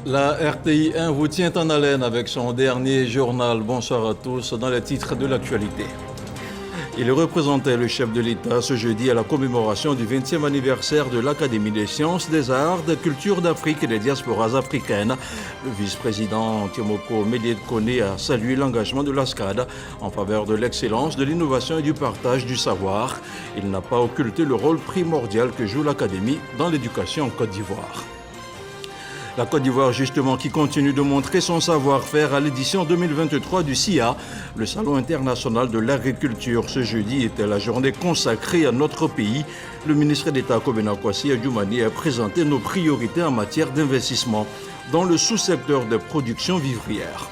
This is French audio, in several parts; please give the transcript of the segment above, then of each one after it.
La RTI 1 vous tient en haleine avec son dernier journal. Bonsoir à tous dans les titres de l'actualité. Il représentait le chef de l'État ce jeudi à la commémoration du 20e anniversaire de l'Académie des sciences, des arts, des cultures d'Afrique et des diasporas africaines. Le vice-président Tiemoko Méliès Koné a salué l'engagement de l'ASCAD en faveur de l'excellence, de l'innovation et du partage du savoir. Il n'a pas occulté le rôle primordial que joue l'Académie dans l'éducation en Côte d'Ivoire. La Côte d'Ivoire, justement, qui continue de montrer son savoir-faire à l'édition 2023 du SIA, le Salon international de l'agriculture. Ce jeudi était la journée consacrée à notre pays. Le ministre d'État Kobena Kwasi Adjoumani a présenté nos priorités en matière d'investissement dans le sous-secteur de production vivrière.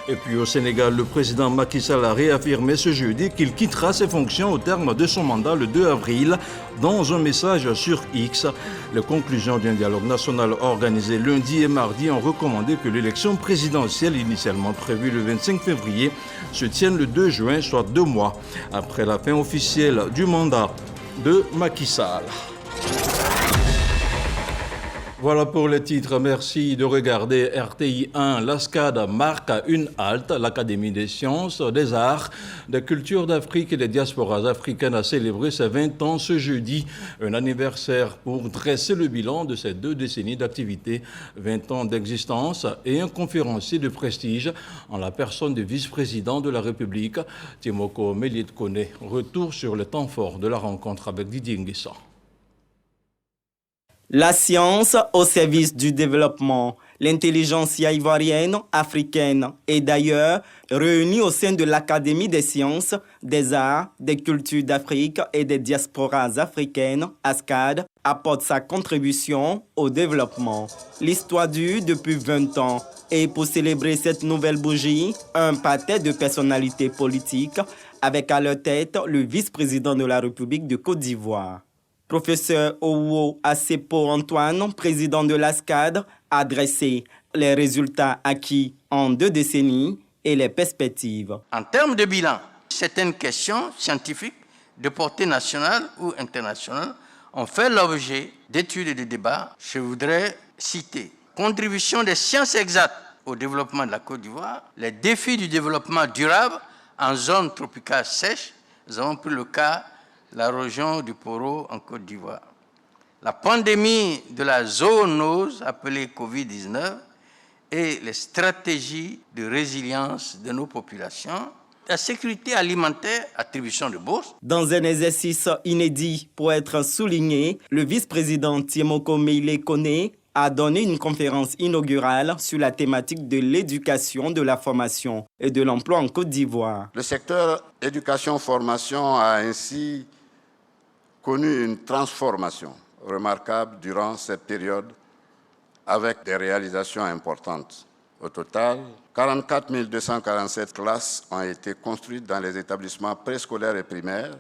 Et puis au Sénégal, le président Macky Sall a réaffirmé ce jeudi qu'il quittera ses fonctions au terme de son mandat le 2 avril. Dans un message sur X, les conclusions d'un dialogue national organisé lundi et mardi ont recommandé que l'élection présidentielle initialement prévue le 25 février se tienne le 2 juin, soit 2 mois après la fin officielle du mandat de Macky Sall. Voilà pour les titres. Merci de regarder RTI 1. L'ASCAD marque une halte. L'Académie des sciences, des arts, des cultures d'Afrique et des diasporas africaines a célébré ses 20 ans ce jeudi. Un anniversaire pour dresser le bilan de ces 2 décennies d'activité, 20 ans d'existence et un conférencier de prestige en la personne du vice-président de la République, Tiemoko Méliès Koné. Retour sur le temps fort de la rencontre avec Didier Nguessan. La science au service du développement, l'intelligentsia ivoirienne, africaine et d'ailleurs réunie au sein de l'Académie des sciences, des arts, des cultures d'Afrique et des diasporas africaines, ASCAD, apporte sa contribution au développement. L'histoire dure depuis 20 ans et pour célébrer cette nouvelle bougie, un pâté de personnalités politiques avec à leur tête le vice-président de la République de Côte d'Ivoire. Professeur Owo Asepo Antoine, président de l'ASCAD, a dressé les résultats acquis en 2 décennies et les perspectives. En termes de bilan, certaines questions scientifiques de portée nationale ou internationale ont fait l'objet d'études et de débats. Je voudrais citer contribution des sciences exactes au développement de la Côte d'Ivoire, les défis du développement durable en zone tropicale sèche. Nous avons pris le cas la région du Poro en Côte d'Ivoire. La pandémie de la zoonose appelée Covid-19 et les stratégies de résilience de nos populations. La sécurité alimentaire, attribution de bourse. Dans un exercice inédit pour être souligné, le vice-président Tiemoko Méliès Koné a donné une conférence inaugurale sur la thématique de l'éducation, de la formation et de l'emploi en Côte d'Ivoire. Le secteur éducation-formation a ainsi connu une transformation remarquable durant cette période avec des réalisations importantes. Au total, 44 247 classes ont été construites dans les établissements préscolaires et primaires,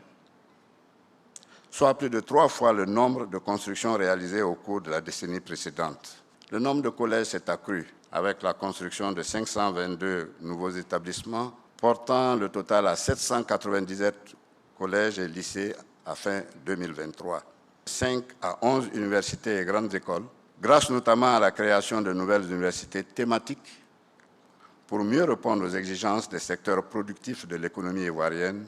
soit plus de 3 fois le nombre de constructions réalisées au cours de la décennie précédente. Le nombre de collèges s'est accru avec la construction de 522 nouveaux établissements, portant le total à 797 collèges et lycées à fin 2023. 5 à 11 universités et grandes écoles, grâce notamment à la création de nouvelles universités thématiques pour mieux répondre aux exigences des secteurs productifs de l'économie ivoirienne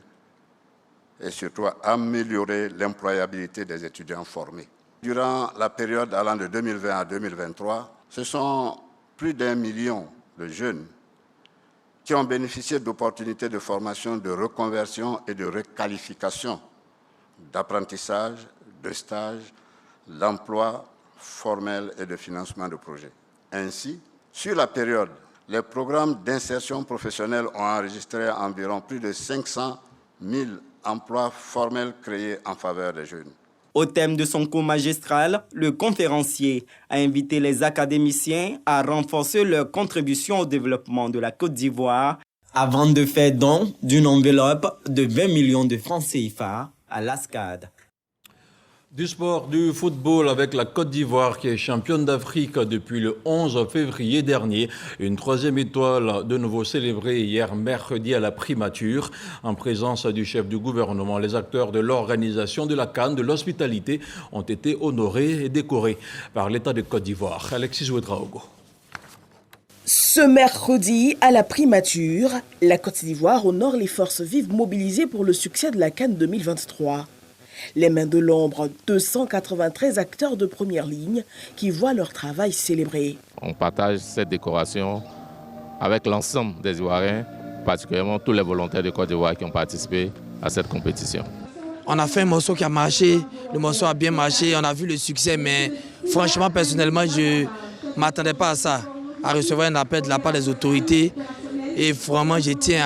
et surtout améliorer l'employabilité des étudiants formés. Durant la période allant de 2020 à 2023, ce sont plus d'1 million de jeunes qui ont bénéficié d'opportunités de formation, de reconversion et de requalification, d'apprentissage, de stage, d'emploi formel et de financement de projets. Ainsi, sur la période, les programmes d'insertion professionnelle ont enregistré environ plus de 500 000 emplois formels créés en faveur des jeunes. Au thème de son cours magistral, le conférencier a invité les académiciens à renforcer leur contribution au développement de la Côte d'Ivoire avant de faire don d'une enveloppe de 20 millions de francs CFA à l'ASCAD. Du sport, du football avec la Côte d'Ivoire qui est championne d'Afrique depuis le 11 février dernier. Une troisième étoile de nouveau célébrée hier mercredi à la primature. En présence du chef du gouvernement, les acteurs de l'organisation de la CAN de l'hospitalité ont été honorés et décorés par l'État de Côte d'Ivoire. Alexis Ouedraogo. Ce mercredi, à la primature, la Côte d'Ivoire honore les forces vives mobilisées pour le succès de la CAN 2023. Les mains de l'ombre, 293 acteurs de première ligne qui voient leur travail célébré. On partage cette décoration avec l'ensemble des Ivoiriens, particulièrement tous les volontaires de Côte d'Ivoire qui ont participé à cette compétition. On a fait un morceau qui a marché, le morceau a bien marché, on a vu le succès, mais franchement, personnellement, je ne m'attendais pas à ça, à recevoir un appel de la part des autorités. Et vraiment, je tiens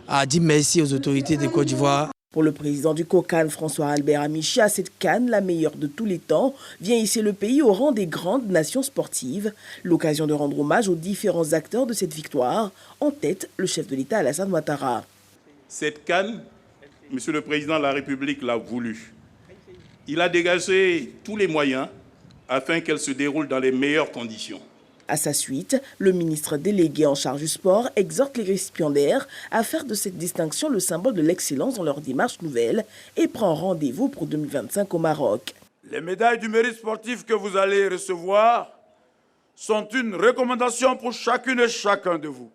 à dire merci aux autorités de Côte d'Ivoire. Pour le président du COCAN, François-Albert Amichia, cette CAN, la meilleure de tous les temps, vient hisser le pays au rang des grandes nations sportives. L'occasion de rendre hommage aux différents acteurs de cette victoire, en tête le chef de l'État Alassane Ouattara. Cette CAN, Monsieur le Président de la République l'a voulu. Il a dégagé tous les moyens afin qu'elle se déroule dans les meilleures conditions. À sa suite, le ministre délégué en charge du sport exhorte les récipiendaires à faire de cette distinction le symbole de l'excellence dans leur démarche nouvelle et prend rendez-vous pour 2025 au Maroc. Les médailles du mérite sportif que vous allez recevoir sont une recommandation pour chacune et chacun de vous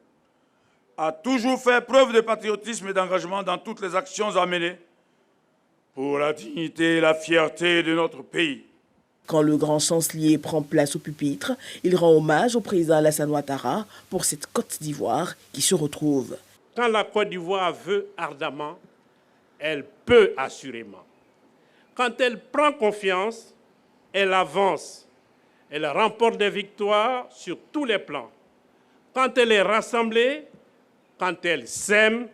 à toujours faire preuve de patriotisme et d'engagement dans toutes les actions à mener pour la dignité et la fierté de notre pays. Quand le grand chancelier prend place au pupitre, il rend hommage au président Alassane Ouattara pour cette Côte d'Ivoire qui se retrouve. Quand la Côte d'Ivoire veut ardemment, elle peut assurément. Quand elle prend confiance, elle avance. Elle remporte des victoires sur tous les plans. Quand elle est rassemblée, quand elle s'aime,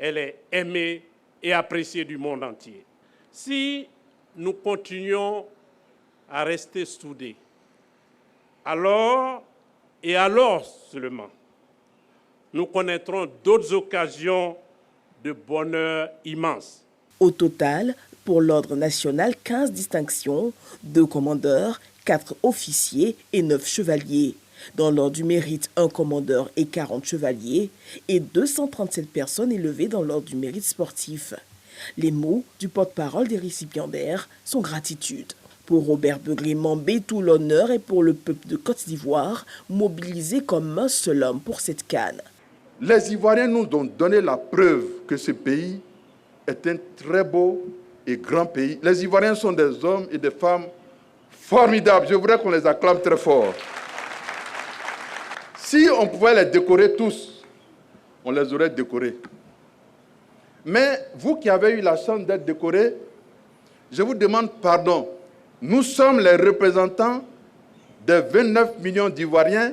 elle est aimée et appréciée du monde entier. Si nous continuons à rester soudés, alors seulement, nous connaîtrons d'autres occasions de bonheur immense. Au total, pour l'ordre national, 15 distinctions, 2 commandeurs, 4 officiers et 9 chevaliers. Dans l'ordre du mérite, 1 commandeur et 40 chevaliers et 237 personnes élevées dans l'ordre du mérite sportif. Les mots du porte-parole des récipiendaires sont gratitude. Pour Robert Begré-Mambé, tout l'honneur est pour le peuple de Côte d'Ivoire, mobilisé comme un seul homme pour cette CAN. Les Ivoiriens nous ont donné la preuve que ce pays est un très beau et grand pays. Les Ivoiriens sont des hommes et des femmes formidables. Je voudrais qu'on les acclame très fort. Si on pouvait les décorer tous, on les aurait décorés. Mais vous qui avez eu la chance d'être décorés, je vous demande pardon. Nous sommes les représentants des 29 millions d'Ivoiriens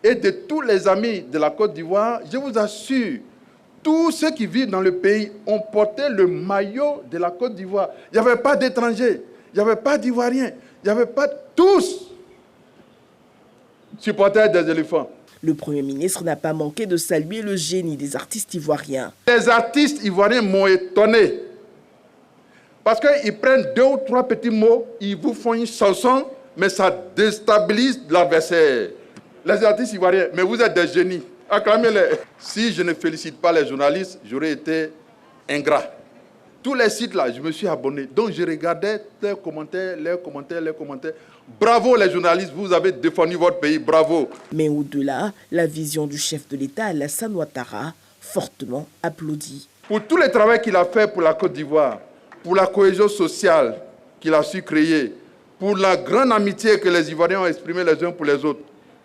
et de tous les amis de la Côte d'Ivoire. Je vous assure, tous ceux qui vivent dans le pays ont porté le maillot de la Côte d'Ivoire. Il n'y avait pas d'étrangers, il n'y avait pas d'Ivoiriens, il n'y avait pas tous supporters des éléphants. Le Premier ministre n'a pas manqué de saluer le génie des artistes ivoiriens. Les artistes ivoiriens m'ont étonné. Parce qu'ils prennent 2 ou 3 petits mots, ils vous font une chanson, mais ça déstabilise l'adversaire. Les artistes ivoiriens, mais vous êtes des génies. Acclamez-les. Si je ne félicite pas les journalistes, j'aurais été ingrat. Tous les sites là, je me suis abonné. Donc je regardais leurs commentaires. Bravo les journalistes, vous avez défendu votre pays, bravo. Mais au-delà, la vision du chef de l'État Alassane Ouattara, fortement applaudie. Pour tout le travail qu'il a fait pour la Côte d'Ivoire, pour la cohésion sociale qu'il a su créer, pour la grande amitié que les Ivoiriens ont exprimée les uns pour les autres,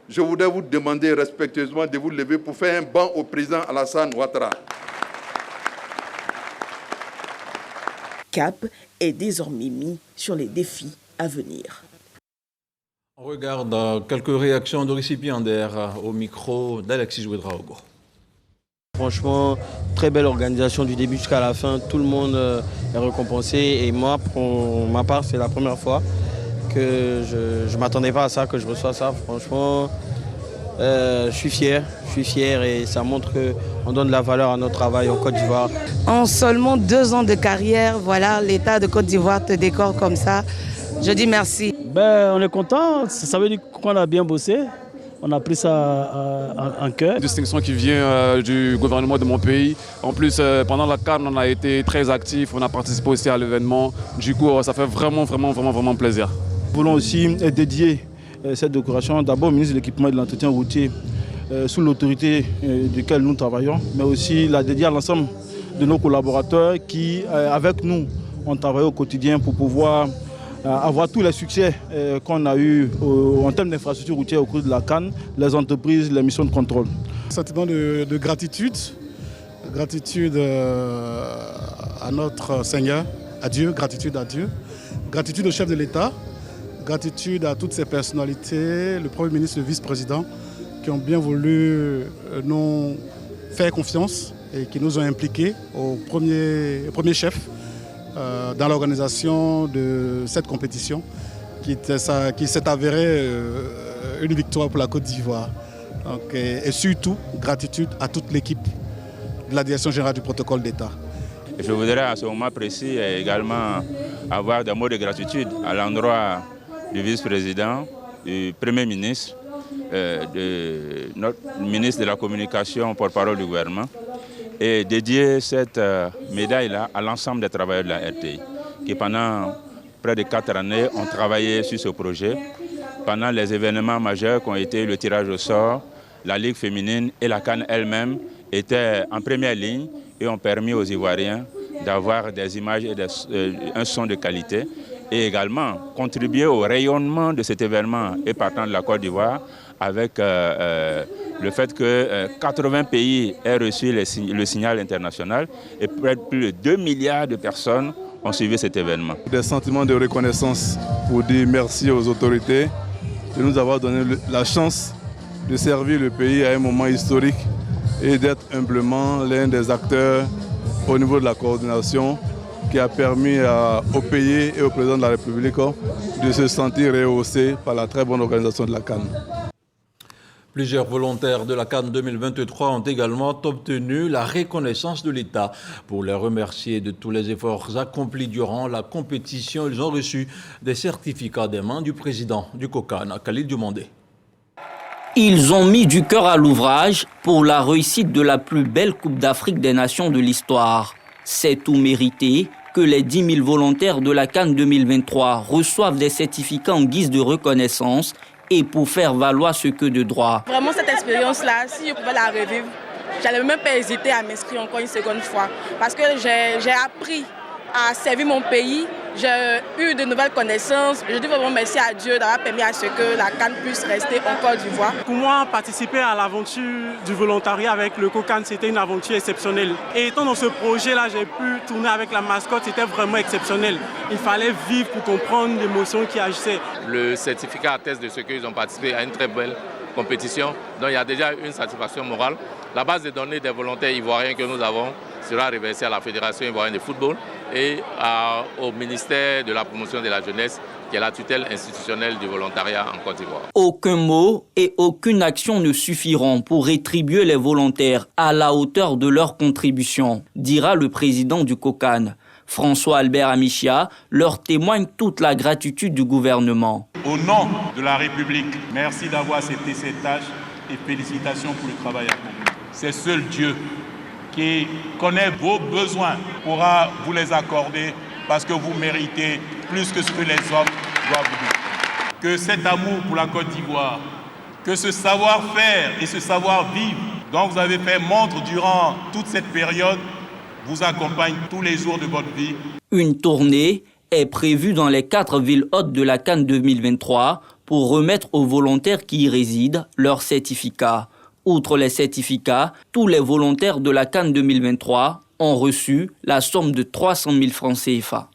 je voudrais vous demander respectueusement de vous lever pour faire un banc au président Alassane Ouattara. Cap est désormais mis sur les défis à venir. On regarde quelques réactions de récipiendaires au micro d'Alexis Ouedraogo. Franchement, très belle organisation du début jusqu'à la fin. Tout le monde est récompensé. Et moi, pour ma part, c'est la première fois que je ne m'attendais pas à ça, que je reçois ça. Franchement, Je suis fier et ça montre qu'on donne de la valeur à notre travail en Côte d'Ivoire. En seulement 2 ans de carrière, voilà, l'État de Côte d'Ivoire te décore comme ça. Je dis merci. On est content, ça veut dire qu'on a bien bossé. On a pris ça en cœur. Une distinction qui vient du gouvernement de mon pays. En plus, pendant la CAN, on a été très actifs, on a participé aussi à l'événement. Du coup, ça fait vraiment plaisir. Nous voulons aussi dédier cette décoration d'abord au ministre de l'équipement et de l'entretien routier, sous l'autorité duquel nous travaillons, mais aussi la dédier à l'ensemble de nos collaborateurs qui, avec nous, ont travaillé au quotidien pour pouvoir avoir tous les succès qu'on a eu en termes d'infrastructures routières au cours de la CAN, les entreprises, les missions de contrôle. Sentiment de gratitude à notre Seigneur, à Dieu, gratitude au chef de l'État, gratitude à toutes ces personnalités, le Premier ministre, le vice-président, qui ont bien voulu nous faire confiance et qui nous ont impliqués au premier chef dans l'organisation de cette compétition qui s'est avérée une victoire pour la Côte d'Ivoire. Et surtout, gratitude à toute l'équipe de la Direction générale du protocole d'État. Je voudrais à ce moment précis également avoir des mots de gratitude à l'endroit du vice-président, du Premier ministre, de notre ministre de la Communication, porte-parole du gouvernement, et dédier cette médaille-là à l'ensemble des travailleurs de la RTI, qui pendant près de 4 années ont travaillé sur ce projet, pendant les événements majeurs qui ont été le tirage au sort, la Ligue féminine et la CAN elle-même étaient en première ligne et ont permis aux Ivoiriens d'avoir des images et un son de qualité, et également contribuer au rayonnement de cet événement et partant de la Côte d'Ivoire avec le fait que 80 pays aient reçu le signal international et plus de 2 milliards de personnes ont suivi cet événement. Des sentiments de reconnaissance pour dire merci aux autorités de nous avoir donné la chance de servir le pays à un moment historique et d'être humblement l'un des acteurs au niveau de la coordination qui a permis au pays et au président de la République de se sentir rehaussé par la très bonne organisation de la CAN. Plusieurs volontaires de la CAN 2023 ont également obtenu la reconnaissance de l'État. Pour les remercier de tous les efforts accomplis durant la compétition, ils ont reçu des certificats des mains du président du COCAN, Khalid Diomandé. Ils ont mis du cœur à l'ouvrage pour la réussite de la plus belle Coupe d'Afrique des Nations de l'histoire. C'est tout mérité que les 10 000 volontaires de la CAN 2023 reçoivent des certificats en guise de reconnaissance et pour faire valoir ce que de droit. Vraiment cette expérience-là, si je pouvais la revivre, je n'allais même pas hésiter à m'inscrire encore une seconde fois. Parce que j'ai appris à servir mon pays, j'ai eu de nouvelles connaissances. Je dis vraiment merci à Dieu d'avoir permis à ce que la CAN puisse rester en Côte d'Ivoire. Pour moi, participer à l'aventure du volontariat avec le COCAN, c'était une aventure exceptionnelle. Et étant dans ce projet-là, j'ai pu tourner avec la mascotte, c'était vraiment exceptionnel. Il fallait vivre pour comprendre l'émotion qui agissait. Le certificat atteste de ce qu'ils ont participé à une très belle compétition. Donc il y a déjà une satisfaction morale. La base de données des volontaires ivoiriens que nous avons sera reversée à la Fédération ivoirienne de football et au ministère de la promotion de la jeunesse, qui est la tutelle institutionnelle du volontariat en Côte d'Ivoire. Aucun mot et aucune action ne suffiront pour rétribuer les volontaires à la hauteur de leur contribution, dira le président du COCAN. François Albert Amichia leur témoigne toute la gratitude du gouvernement. Au nom de la République, merci d'avoir accepté cette tâche et félicitations pour le travail accompli. C'est seul Dieu qui connaît vos besoins pourra vous les accorder parce que vous méritez plus que ce que les hommes doivent vous donner. Que cet amour pour la Côte d'Ivoire, que ce savoir-faire et ce savoir-vivre dont vous avez fait montre durant toute cette période vous accompagne tous les jours de votre vie. Une tournée est prévue dans les 4 villes hôtes de la CAN 2023 pour remettre aux volontaires qui y résident leurs certificats. Outre les certificats, tous les volontaires de la CAN 2023 ont reçu la somme de 300 000 francs CFA.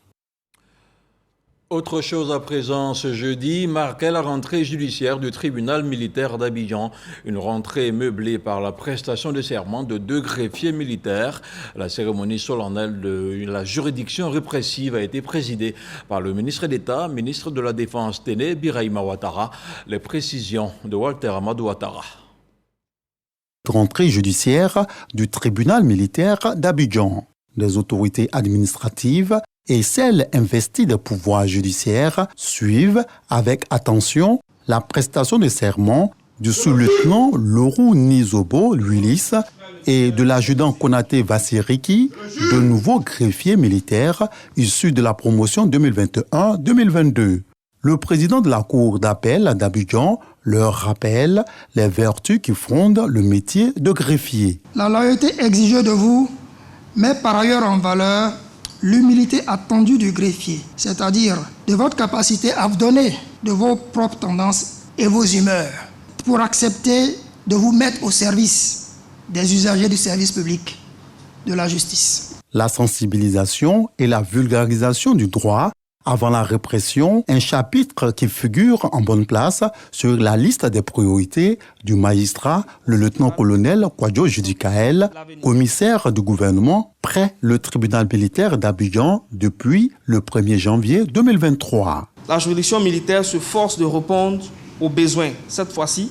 Autre chose à présent, ce jeudi marquait la rentrée judiciaire du tribunal militaire d'Abidjan. Une rentrée meublée par la prestation de serment de 2 greffiers militaires. La cérémonie solennelle de la juridiction répressive a été présidée par le ministre d'État, ministre de la Défense Téné Birahima Ouattara. Les précisions de Walter Amadou Ouattara. rentrée judiciaire du tribunal militaire d'Abidjan. Les autorités administratives et celles investies de pouvoirs judiciaires suivent avec attention la prestation de serment du sous-lieutenant Laurou Nizobo Luilis et de l'adjudant Konaté Vassiriki, de nouveaux greffiers militaires issus de la promotion 2021-2022. Le président de la Cour d'appel d'Abidjan leur rappelle les vertus qui fondent le métier de greffier. La loyauté exigée de vous met par ailleurs en valeur l'humilité attendue du greffier, c'est-à-dire de votre capacité à vous donner de vos propres tendances et vos humeurs pour accepter de vous mettre au service des usagers du service public, de la justice. La sensibilisation et la vulgarisation du droit avant la répression, un chapitre qui figure en bonne place sur la liste des priorités du magistrat, le lieutenant-colonel Kwadjo Judikael, commissaire du gouvernement près le tribunal militaire d'Abidjan depuis le 1er janvier 2023. La juridiction militaire se force de répondre aux besoins, cette fois-ci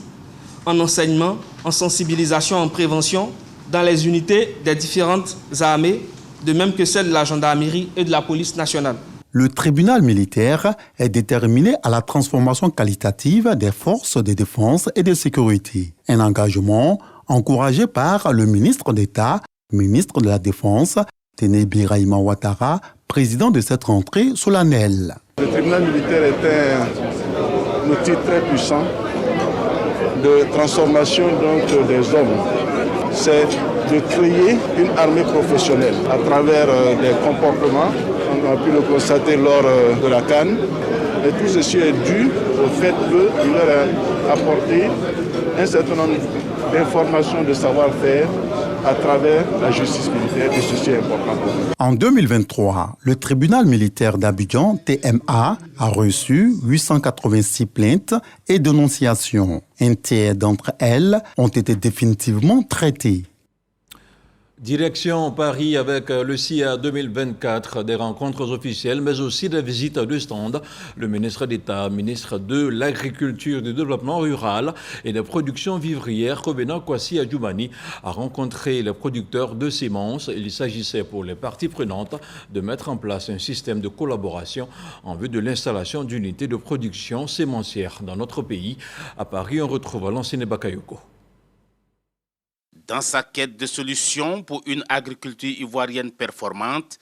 en enseignement, en sensibilisation, en prévention, dans les unités des différentes armées, de même que celles de la gendarmerie et de la police nationale. Le tribunal militaire est déterminé à la transformation qualitative des forces de défense et de sécurité. Un engagement encouragé par le ministre d'État, ministre de la Défense, Téné Birahima Ouattara, président de cette rentrée solennelle. Le tribunal militaire est un outil très puissant de transformation des hommes. C'est de créer une armée professionnelle à travers des comportements. On a pu le constater lors de la CAN. Et tout ceci est dû au fait qu'il leur a apporté un certain nombre d'informations, de savoir-faire à travers la justice militaire, et ceci est important pour nous. En 2023, le tribunal militaire d'Abidjan, TMA, a reçu 886 plaintes et dénonciations. Un tiers d'entre elles ont été définitivement traitées. Direction Paris avec le SIA 2024, des rencontres officielles, mais aussi des visites de stand. Le ministre d'État, ministre de l'Agriculture, du Développement rural et des productions vivrières, Kobena Kwasi Adjoumani, a rencontré les producteurs de semences. Il s'agissait pour les parties prenantes de mettre en place un système de collaboration en vue de l'installation d'unités de production sémencière dans notre pays. À Paris, on retrouve Lansine Bakayoko. Dans sa quête de solutions pour une agriculture ivoirienne performante,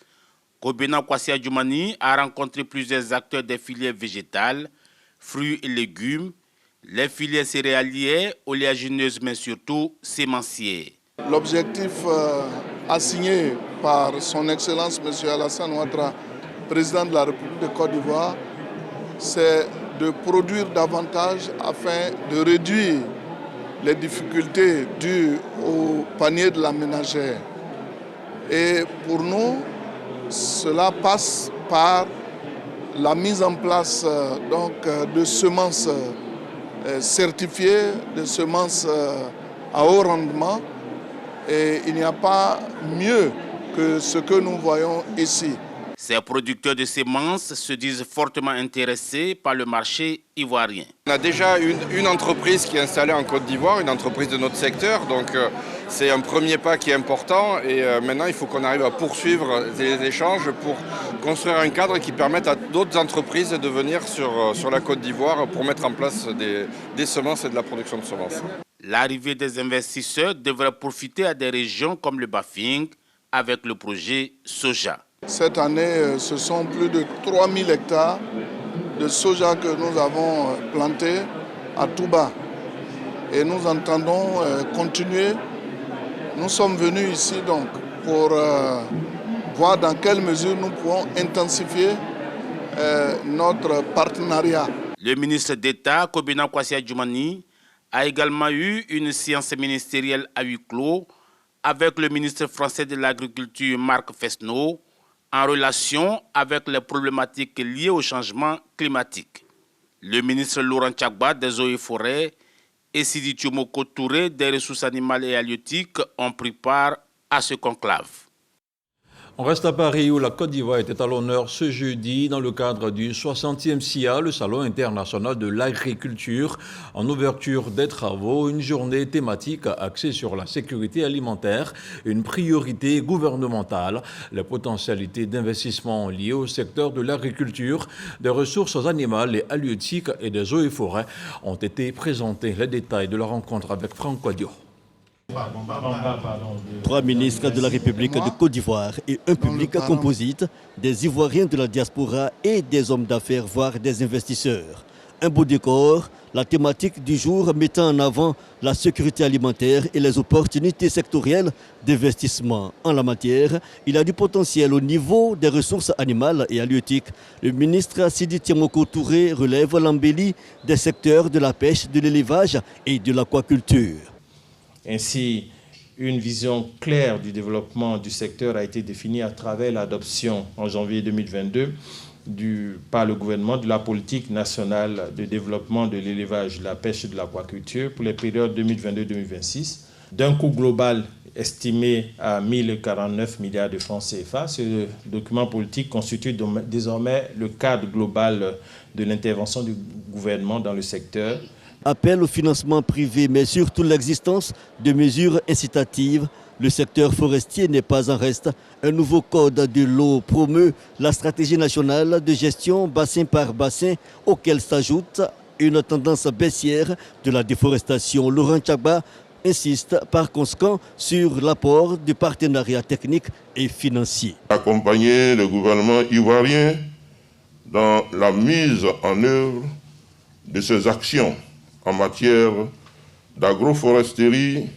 Kobena Kwasi Adjoumani a rencontré plusieurs acteurs des filières végétales, fruits et légumes, les filières céréalières, oléagineuses, mais surtout sémencières. L'objectif assigné par son Excellence M. Alassane Ouattara, président de la République de Côte d'Ivoire, c'est de produire davantage afin de réduire les difficultés dues au panier de la ménagère. Et pour nous, cela passe par la mise en place de semences certifiées, de semences à haut rendement. Et il n'y a pas mieux que ce que nous voyons ici. Ces producteurs de semences se disent fortement intéressés par le marché ivoirien. On a déjà une entreprise qui est installée en Côte d'Ivoire, une entreprise de notre secteur. Donc c'est un premier pas qui est important. Et maintenant, il faut qu'on arrive à poursuivre les échanges pour construire un cadre qui permette à d'autres entreprises de venir sur la Côte d'Ivoire pour mettre en place des semences et de la production de semences. L'arrivée des investisseurs devrait profiter à des régions comme le Bafing avec le projet Soja. Cette année, ce sont plus de 3000 hectares de soja que nous avons plantés à Touba. Et nous entendons continuer. Nous sommes venus ici donc pour voir dans quelle mesure nous pouvons intensifier notre partenariat. Le ministre d'État, Kobena Kwasi Adjoumani, a également eu une séance ministérielle à huis clos avec le ministre français de l'Agriculture, Marc Fesneau, en relation avec les problématiques liées au changement climatique. Le ministre Laurent Tchagba des Eaux et Forêts et Sidi Thiomoko Touré des Ressources animales et halieutiques ont pris part à ce conclave. On reste à Paris où la Côte d'Ivoire était à l'honneur ce jeudi dans le cadre du 60e SIA, le Salon international de l'agriculture. En ouverture des travaux, une journée thématique axée sur la sécurité alimentaire, une priorité gouvernementale, les potentialités d'investissement liées au secteur de l'agriculture, des ressources animales et halieutiques et des eaux et forêts ont été présentés. Les détails de la rencontre avec Franck Quadio. 3 ministres de la République de Côte d'Ivoire et un public composite, des Ivoiriens de la diaspora et des hommes d'affaires, voire des investisseurs. Un beau décor, la thématique du jour mettant en avant la sécurité alimentaire et les opportunités sectorielles d'investissement. En la matière, il a du potentiel au niveau des ressources animales et halieutiques. Le ministre Sidi Tiamoko Touré relève l'embellie des secteurs de la pêche, de l'élevage et de l'aquaculture. Ainsi, une vision claire du développement du secteur a été définie à travers l'adoption en janvier 2022 par le gouvernement de la politique nationale de développement de l'élevage, de la pêche et de l'aquaculture pour les périodes 2022-2026, d'un coût global estimé à 1049 milliards de francs CFA. Ce document politique constitue désormais le cadre global de l'intervention du gouvernement dans le secteur. Appel au financement privé, mais surtout l'existence de mesures incitatives. Le secteur forestier n'est pas en reste. Un nouveau code de l'eau promeut la stratégie nationale de gestion bassin par bassin, auquel s'ajoute une tendance baissière de la déforestation. Laurent Tchagba insiste par conséquent sur l'apport du partenariat technique et financier. Accompagner le gouvernement ivoirien dans la mise en œuvre de ses actions en matière d'agroforesterie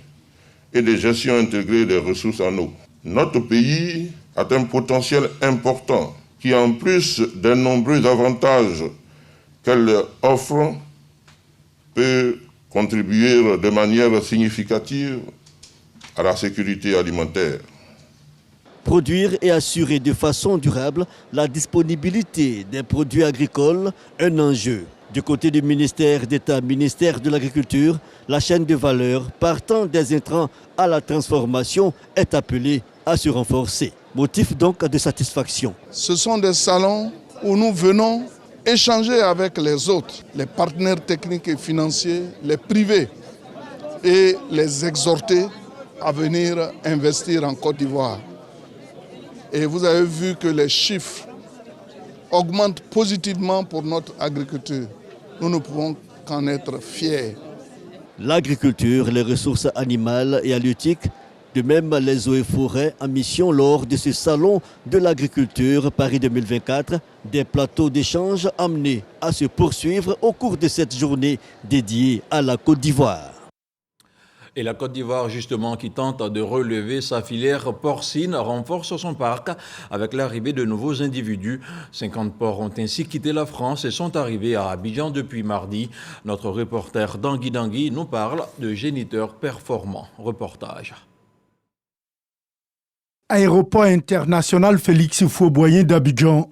et de gestion intégrée des ressources en eau. Notre pays a un potentiel important qui, en plus des nombreux avantages qu'elle offre, peut contribuer de manière significative à la sécurité alimentaire. Produire et assurer de façon durable la disponibilité des produits agricoles, un enjeu. Du côté du ministère d'État, ministère de l'Agriculture, la chaîne de valeur partant des intrants à la transformation est appelée à se renforcer. Motif donc de satisfaction. Ce sont des salons où nous venons échanger avec les autres, les partenaires techniques et financiers, les privés, et les exhorter à venir investir en Côte d'Ivoire. Et vous avez vu que les chiffres augmentent positivement pour notre agriculture. Nous ne pouvons qu'en être fiers. L'agriculture, les ressources animales et halieutiques, de même les eaux et forêts en mission lors de ce salon de l'agriculture Paris 2024, des plateaux d'échange amenés à se poursuivre au cours de cette journée dédiée à la Côte d'Ivoire. Et la Côte d'Ivoire, justement, qui tente de relever sa filière porcine, renforce son parc avec l'arrivée de nouveaux individus. 50 porcs ont ainsi quitté la France et sont arrivés à Abidjan depuis mardi. Notre reporter Dangui Dangui nous parle de géniteurs performants. Reportage. Aéroport international Félix Houphouët-Boigny d'Abidjan.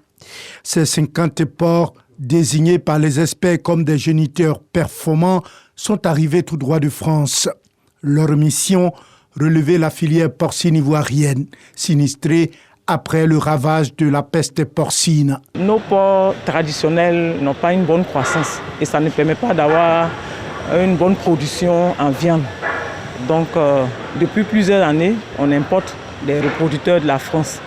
Ces 50 porcs, désignés par les experts comme des géniteurs performants, sont arrivés tout droit de France. Leur mission, relever la filière porcine ivoirienne, sinistrée après le ravage de la peste porcine. Nos porcs traditionnels n'ont pas une bonne croissance et ça ne permet pas d'avoir une bonne production en viande. Donc, depuis plusieurs années, on importe des reproducteurs de la France.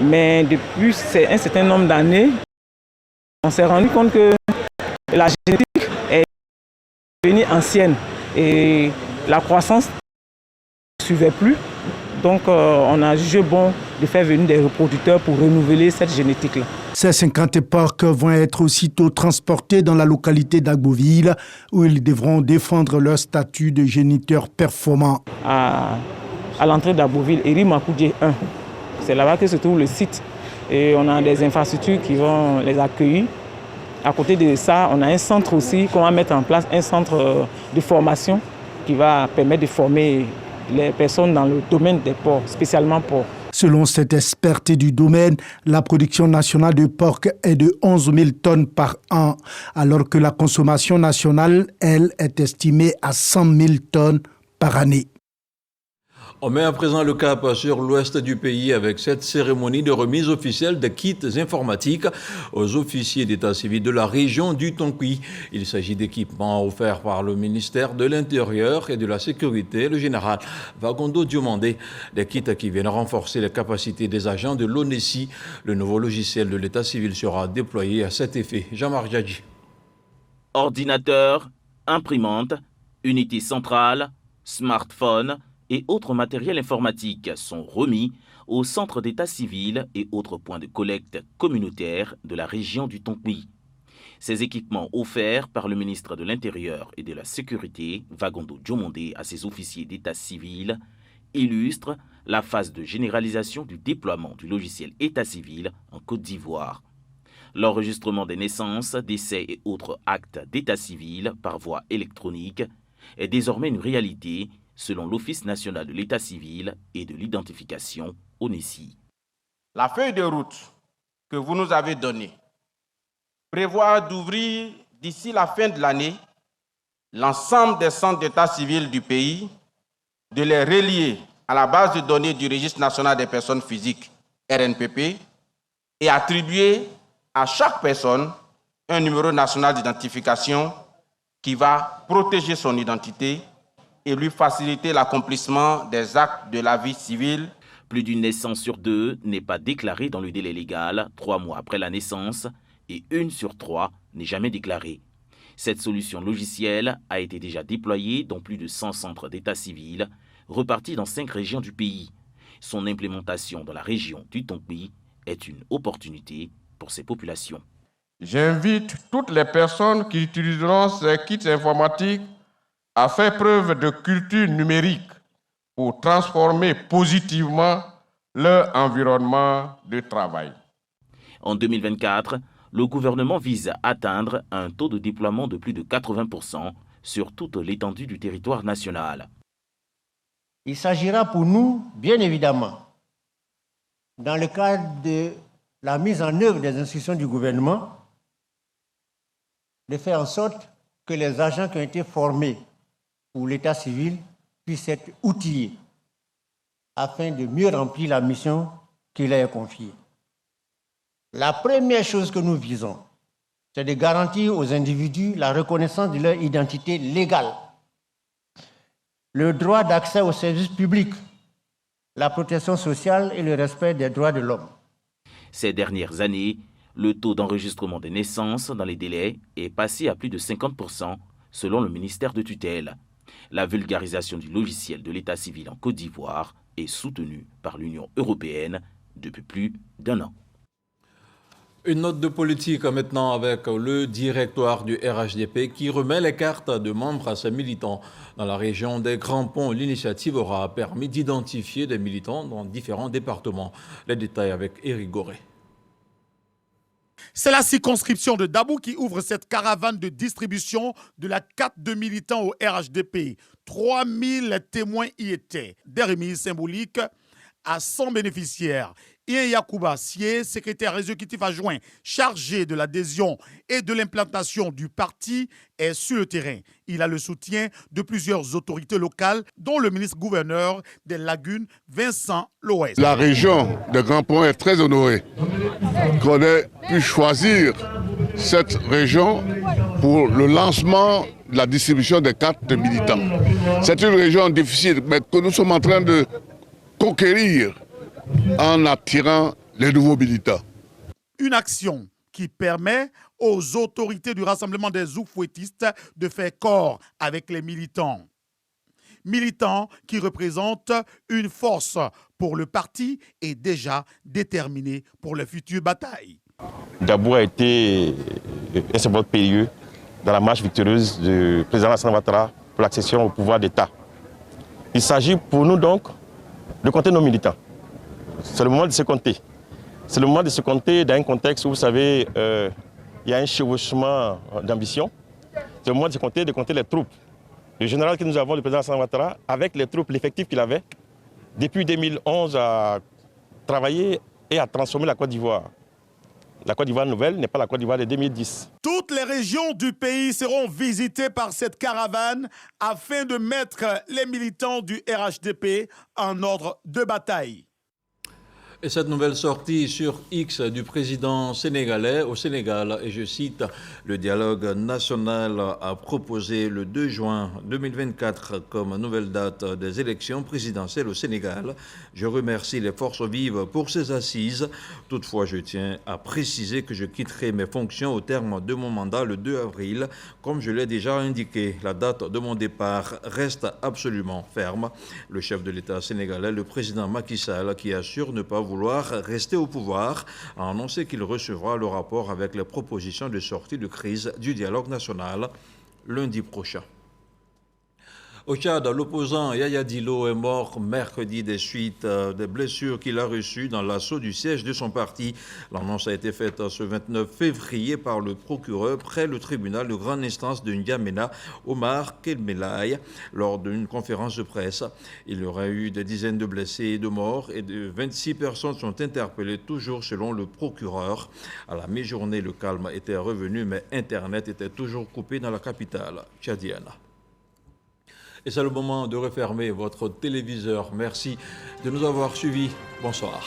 Mais depuis un certain nombre d'années, on s'est rendu compte que la génétique est devenue ancienne et la croissance ne suivait plus. Donc on a jugé bon de faire venir des reproducteurs pour renouveler cette génétique-là. Ces 50 porcs vont être aussitôt transportés dans la localité d'Agboville où ils devront défendre leur statut de géniteur performant. À l'entrée d'Agboville, Eri Makoudje 1, c'est là-bas que se trouve le site. Et on a des infrastructures qui vont les accueillir. À côté de ça, on a un centre aussi qu'on va mettre en place, un centre de formation qui va permettre de former les personnes dans le domaine des porcs, spécialement porcs. Selon cette experte du domaine, la production nationale de porc est de 11 000 tonnes par an, alors que la consommation nationale, elle, est estimée à 100 000 tonnes par année. On met à présent le cap sur l'ouest du pays avec cette cérémonie de remise officielle des kits informatiques aux officiers d'état civil de la région du Tonkoui. Il s'agit d'équipements offerts par le ministère de l'Intérieur et de la Sécurité, le général Vagondo Diomandé. Des kits qui viennent renforcer les capacités des agents de l'ONESI. Le nouveau logiciel de l'état civil sera déployé à cet effet. Jean-Marc Djadji. Ordinateur, imprimante, unité centrale, smartphone et autres matériels informatiques sont remis au centre d'état civil et autres points de collecte communautaires de la région du Tonkoui. Ces équipements offerts par le ministre de l'Intérieur et de la Sécurité, Vagondo Diomandé, à ses officiers d'état civil, illustrent la phase de généralisation du déploiement du logiciel état civil en Côte d'Ivoire. L'enregistrement des naissances, décès et autres actes d'état civil par voie électronique est désormais une réalité selon l'Office national de l'état civil et de l'identification, ONESI. La feuille de route que vous nous avez donnée prévoit d'ouvrir d'ici la fin de l'année l'ensemble des centres d'état civil du pays, de les relier à la base de données du Registre national des personnes physiques, RNPP, et attribuer à chaque personne un numéro national d'identification qui va protéger son identité et lui faciliter l'accomplissement des actes de la vie civile. Plus d'une naissance sur 2 n'est pas déclarée dans le délai légal 3 mois après la naissance et 1 sur 3 n'est jamais déclarée. Cette solution logicielle a été déjà déployée dans plus de 100 centres d'état civil repartis dans 5 régions du pays. Son implémentation dans la région du Tonkoui est une opportunité pour ces populations. J'invite toutes les personnes qui utiliseront ces kits informatiques à faire preuve de culture numérique pour transformer positivement leur environnement de travail. En 2024, le gouvernement vise à atteindre un taux de déploiement de plus de 80% sur toute l'étendue du territoire national. Il s'agira pour nous, bien évidemment, dans le cadre de la mise en œuvre des instructions du gouvernement, de faire en sorte que les agents qui ont été formés pour l'état civil puissent être outillés afin de mieux remplir la mission qui leur est confiée. La première chose que nous visons, c'est de garantir aux individus la reconnaissance de leur identité légale, le droit d'accès aux services publics, la protection sociale et le respect des droits de l'homme. Ces dernières années, le taux d'enregistrement des naissances dans les délais est passé à plus de 50% selon le ministère de tutelle. La vulgarisation du logiciel de l'état civil en Côte d'Ivoire est soutenue par l'Union européenne depuis plus d'1 an. Une note de politique maintenant avec le directoire du RHDP qui remet les cartes de membres à ses militants. Dans la région des Grands Ponts, l'initiative aura permis d'identifier des militants dans différents départements. Les détails avec Éric Goré. C'est la circonscription de Dabou qui ouvre cette caravane de distribution de la carte de militants au RHDP. 3000 témoins y étaient. Des remises symboliques à 100 bénéficiaires. Ian Yacouba Sié, secrétaire exécutif adjoint chargé de l'adhésion et de l'implantation du parti, est sur le terrain. Il a le soutien de plusieurs autorités locales, dont le ministre-gouverneur des Lagunes, Vincent Loès. La région de Grand Pont est très honorée qu'on ait pu choisir cette région pour le lancement de la distribution des cartes de militants. C'est une région difficile, mais que nous sommes en train de conquérir en attirant les nouveaux militants. Une action qui permet aux autorités du rassemblement des oufouettistes de faire corps avec les militants. Militants qui représentent une force pour le parti et déjà déterminés pour les futures batailles. Dabou a été un symbole périlleux dans la marche victorieuse du président Alassane Ouattara pour l'accession au pouvoir d'État. Il s'agit pour nous donc de compter nos militants. C'est le moment de se compter. C'est le moment de se compter dans un contexte où, vous savez, il y a un chevauchement d'ambition. C'est le moment de se compter les troupes. Le général que nous avons, le président Alassane Ouattara, avec les troupes, l'effectif qu'il avait, depuis 2011, a travaillé et a transformé la Côte d'Ivoire. La Côte d'Ivoire nouvelle n'est pas la Côte d'Ivoire de 2010. Toutes les régions du pays seront visitées par cette caravane afin de mettre les militants du RHDP en ordre de bataille. Et cette nouvelle sortie sur X du président sénégalais au Sénégal, et je cite, le dialogue national a proposé le 2 juin 2024 comme nouvelle date des élections présidentielles au Sénégal. Je remercie les forces vives pour ces assises. Toutefois, je tiens à préciser que je quitterai mes fonctions au terme de mon mandat le 2 avril. Comme je l'ai déjà indiqué, la date de mon départ reste absolument ferme. Le chef de l'État sénégalais, le président Macky Sall, qui assure ne pas vouloir rester au pouvoir, a annoncé qu'il recevra le rapport avec les propositions de sortie de crise du dialogue national lundi prochain. Au Tchad, l'opposant Yaya Dillo est mort mercredi des suites des blessures qu'il a reçues dans l'assaut du siège de son parti. L'annonce a été faite ce 29 février par le procureur près le tribunal de grande instance de N'Djamena, Omar Kelmelay, lors d'une conférence de presse. Il y aurait eu des dizaines de blessés et de morts et 26 personnes sont interpellées, toujours selon le procureur. À la mi-journée, le calme était revenu, mais Internet était toujours coupé dans la capitale tchadienne. Et c'est le moment de refermer votre téléviseur. Merci de nous avoir suivis. Bonsoir.